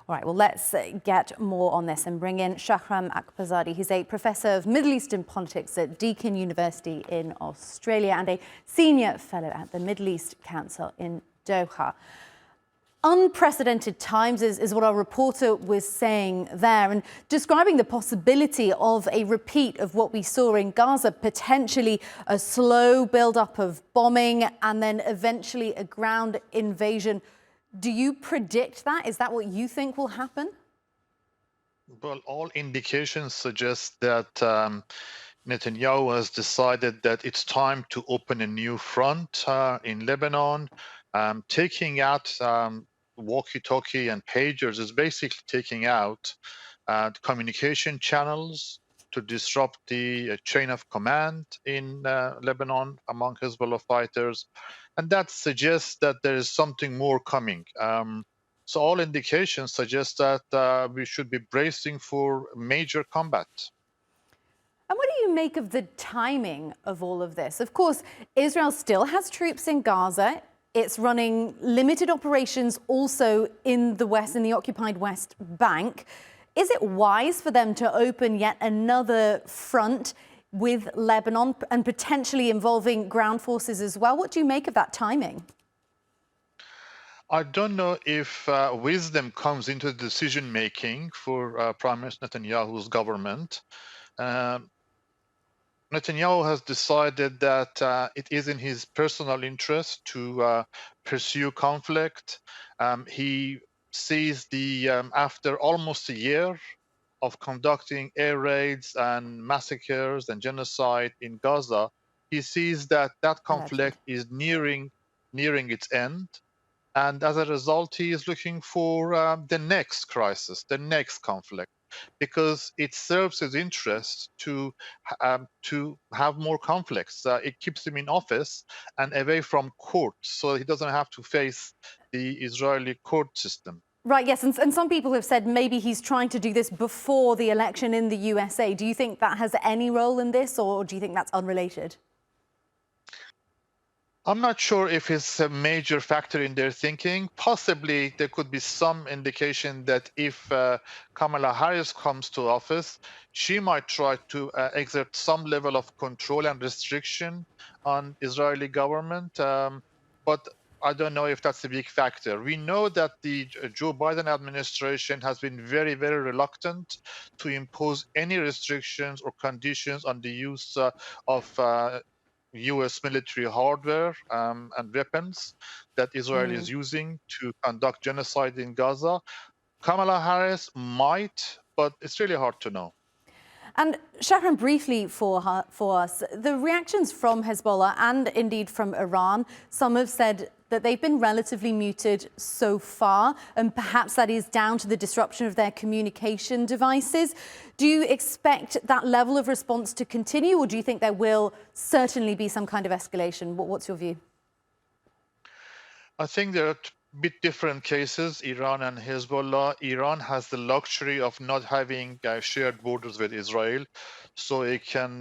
All right, well, let's get more on this and bring in Shahram Akbarzadeh. He's a professor of Middle Eastern politics at Deakin University in Australia and a senior fellow at the Middle East Council in Doha. Unprecedented times is what our reporter was saying there, and describing the possibility of a repeat of what we saw in Gaza, potentially a slow build-up of bombing and then eventually a ground invasion. Do you predict that? Is that what you think will happen? Well, all indications suggest that Netanyahu has decided that it's time to open a new front in Lebanon. Taking out walkie-talkie and pagers is basically taking out communication channels to disrupt the chain of command in Lebanon among Hezbollah fighters. And that suggests that there is something more coming. So all indications suggest that we should be bracing for major combat. And what do you make of the timing of all of this? Of course, Israel still has troops in Gaza. It's running limited operations also in the West, in the occupied West Bank. Is it wise for them to open yet another front with Lebanon and potentially involving ground forces as well? What do you make of that timing? I don't know if wisdom comes into decision-making for Prime Minister Netanyahu's government. Netanyahu has decided that it is in his personal interest to pursue conflict. He sees after almost a year of conducting air raids and massacres and genocide in Gaza, he sees that conflict is nearing its end. And as a result, he is looking for the next crisis, the next conflict, because it serves his interest to have more conflicts. It keeps him in office and away from court, so he doesn't have to face the Israeli court system. Right, yes, and some people have said maybe he's trying to do this before the election in the USA. Do you think that has any role in this, or do you think that's unrelated? I'm not sure if it's a major factor in their thinking. Possibly there could be some indication that if Kamala Harris comes to office, she might try to exert some level of control and restriction on Israeli government. But I don't know if that's a big factor. We know that the Joe Biden administration has been very, very reluctant to impose any restrictions or conditions on the use of US military hardware and weapons that Israel is using to conduct genocide in Gaza. Kamala Harris might, but it's really hard to know. And Shahram, briefly for us, the reactions from Hezbollah and indeed from Iran, some have said that they've been relatively muted so far, and perhaps that is down to the disruption of their communication devices. Do you expect that level of response to continue, or do you think there will certainly be some kind of escalation? What's your view? I think there are a bit different cases, Iran and Hezbollah. Iran has the luxury of not having shared borders with Israel, so it can,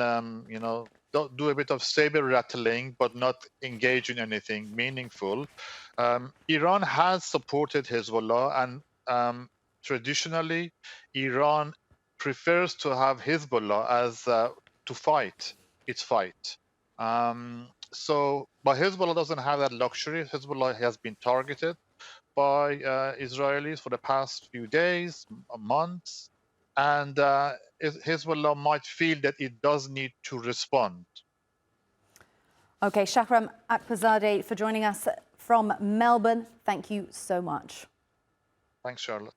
do a bit of saber rattling, but not engage in anything meaningful. Iran has supported Hezbollah, and traditionally, Iran prefers to have Hezbollah as to fight its fight. But Hezbollah doesn't have that luxury. Hezbollah has been targeted by Israelis for the past few days, months, and Hezbollah might feel that it does need to respond. Okay, Shahram Akbarzadeh for joining us from Melbourne. Thank you so much. Thanks, Charlotte.